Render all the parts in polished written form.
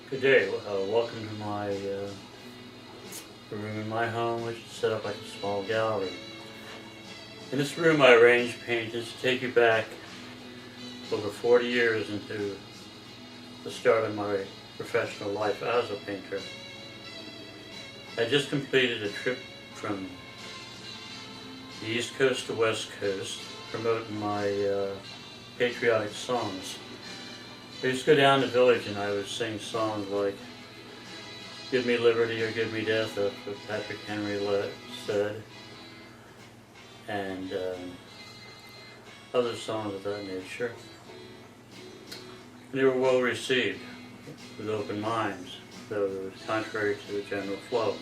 Good day. Welcome to my room in my home, which is set up like a small gallery. In this room I arrange paintings to take you back over 40 years into the start of my professional life as a painter. I just completed a trip from the East Coast to West Coast promoting my patriotic songs. I used to go down to the village and I would sing songs like "Give Me Liberty" or "Give Me Death," that's what Patrick Henry said, and other songs of that nature. And they were well received with open minds, though it was contrary to the general flow.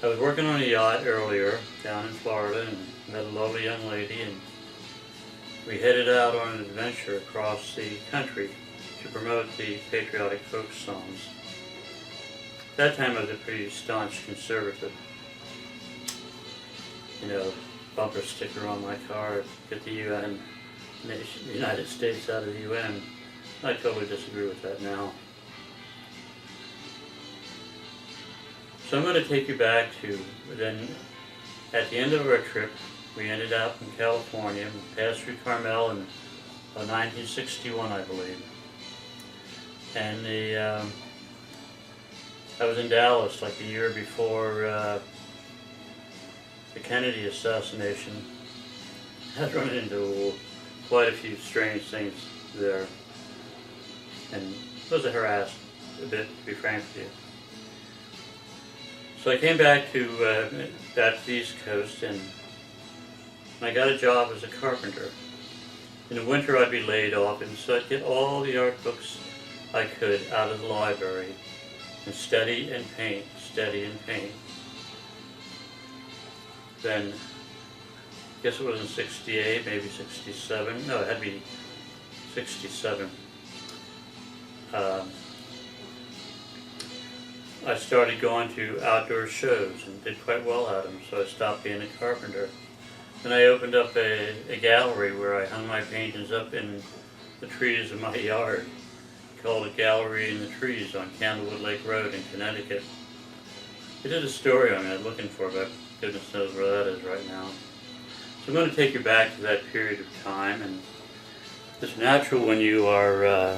I was working on a yacht earlier down in Florida and met a lovely young lady, and we headed out on an adventure across the country to promote the patriotic folk songs. At that time I was a pretty staunch conservative. Bumper sticker on my car, get the United States out of the UN. I totally disagree with that now. So I'm going to take you back to then, at the end of our trip, we ended up in California, passed through Carmel in 1961, I believe. And I was in Dallas like the year before the Kennedy assassination. I'd run into quite a few strange things there, and was harassed a bit, to be frank with you. So I came back to the East Coast, and I got a job as a carpenter. In the winter I'd be laid off, and so I'd get all the art books I could out of the library and study and paint. Then, I guess it was in 68, maybe 67, no, it had to be 67. I started going to outdoor shows and did quite well at them, so I stopped being a carpenter. Then I opened up a gallery where I hung my paintings up in the trees of my yard. I called it Gallery in the Trees on Candlewood Lake Road in Connecticut. I did a story on it, looking for it, but goodness knows where that is right now. So I'm going to take you back to that period of time, and it's natural when you are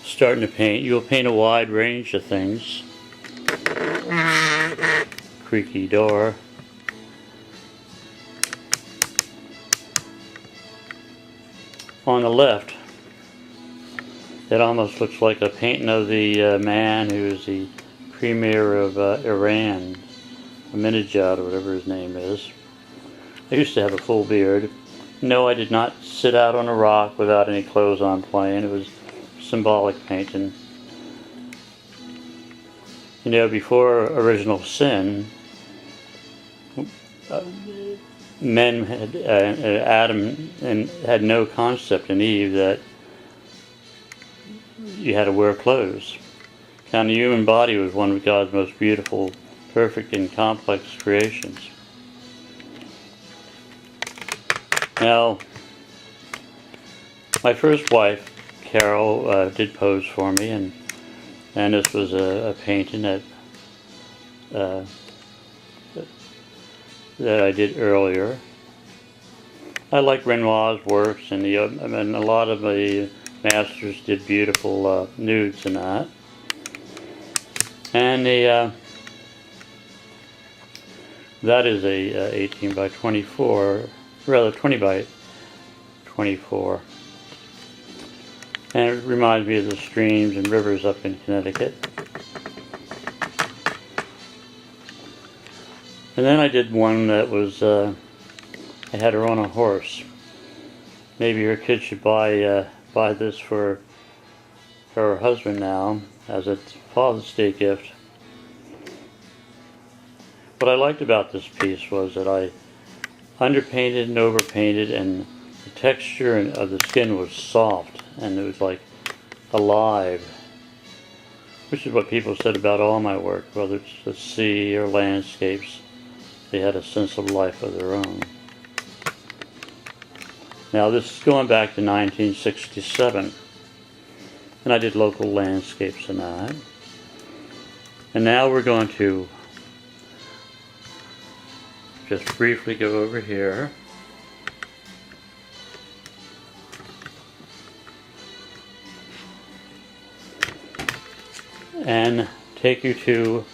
starting to paint. You'll paint a wide range of things. Creaky door. On the left, it almost looks like a painting of the man who is the premier of Iran, Ahmadinejad, or whatever his name is. I used to have a full beard. No, I did not sit out on a rock without any clothes on playing. It was symbolic painting. Before original sin, men had, Adam had no concept in Eve that you had to wear clothes. The human body was one of God's most beautiful, perfect, and complex creations. Now, my first wife, Carol, did pose for me, and this was a painting that I did earlier. I like Renoir's works, and a lot of the masters did beautiful nudes in that. And that is a 18 by 24, rather 20 by 24. And it reminds me of the streams and rivers up in Connecticut. And then I did one that was, I had her on a horse. Maybe her kid should buy this for her husband now, as a Father's Day gift. What I liked about this piece was that I underpainted and overpainted, and the texture of the skin was soft, and it was like alive, which is what people said about all my work, whether it's the sea or landscapes. They had a sense of life of their own. Now this is going back to 1967, and I did local landscapes and that. And now we're going to just briefly go over here. And take you to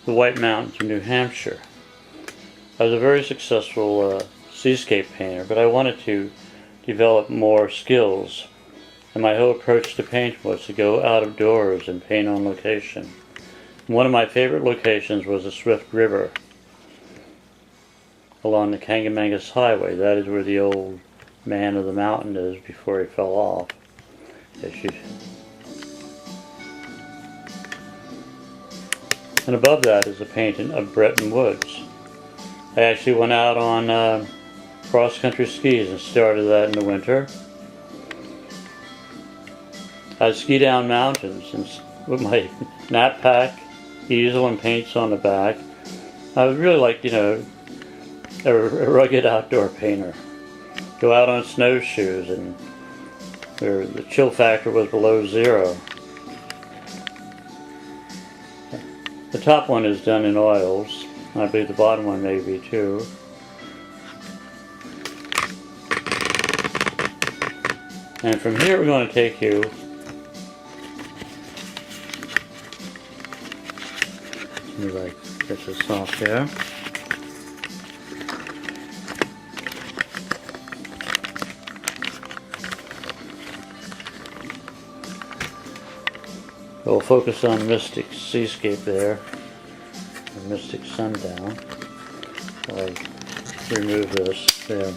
the White Mountains of New Hampshire. I was a very successful seascape painter, but I wanted to develop more skills. And my whole approach to paint was to go out of doors and paint on location. One of my favorite locations was the Swift River along the Kangamangas Highway. That is where the old man of the mountain is before he fell off. And above that is a painting of Bretton Woods. I actually went out on cross-country skis and started that in the winter. I'd ski down mountains and with my knapsack, easel, and paints on the back. I was really like, a rugged outdoor painter. Go out on snowshoes, and the chill factor was below 0. The top one is done in oils. I believe the bottom one may be too. And from here we're going to take you get this off here. We'll focus on Mystic Seascape there, or Mystic Sundown. I'll remove this there.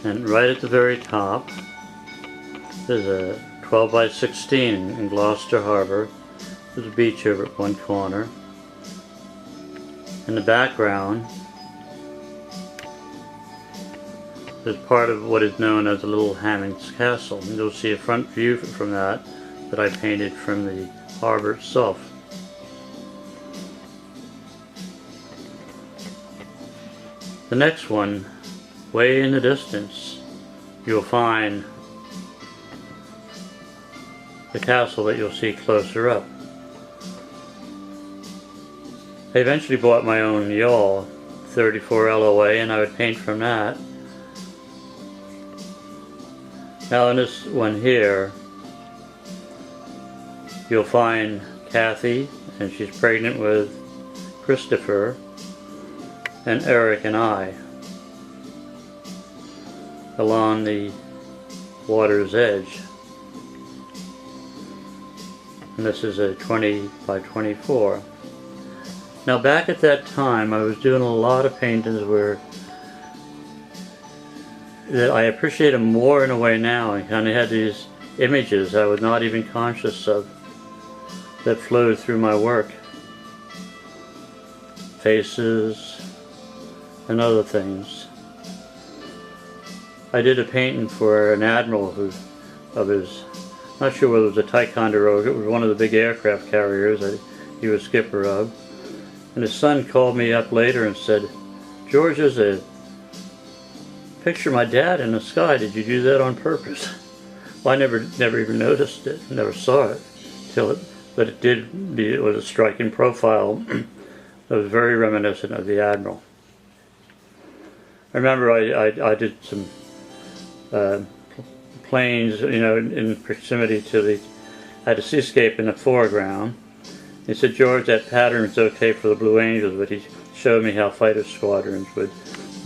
And right at the very top, there's a 12 by 16 in Gloucester Harbor. There's a beach over at one corner. In the background, is part of what is known as the Little Hammond's Castle. And you'll see a front view from that I painted from the harbor itself. The next one, way in the distance, you'll find the castle that you'll see closer up. I eventually bought my own yawl, 34 LOA, and I would paint from that. Now in this one here, you'll find Kathy, and she's pregnant with Christopher, and Eric and I, along the water's edge. And this is a 20 by 24. Now back at that time, I was doing a lot of paintings that I appreciate them more in a way now. I kind of had these images I was not even conscious of that flowed through my work. Faces and other things. I did a painting for an admiral not sure whether it was a Ticonderoga, it was one of the big aircraft carriers that he was skipper of. And his son called me up later and said, "George, there's a picture of my dad in the sky. Did you do that on purpose?" Well, I never even noticed it, never saw it but it was a striking profile that was very reminiscent of the admiral. I remember I did some planes, in proximity to I had a seascape in the foreground. He said, "George, that pattern's okay for the Blue Angels," but he showed me how fighter squadrons would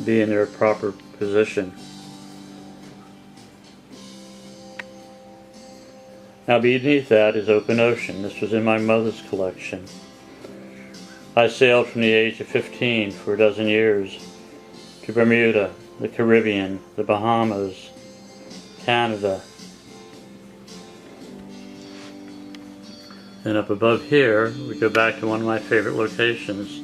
be in their proper position. Now beneath that is open ocean. This was in my mother's collection. I sailed from the age of 15 for a dozen years to Bermuda, the Caribbean, the Bahamas, Canada. And up above here, we go back to one of my favorite locations,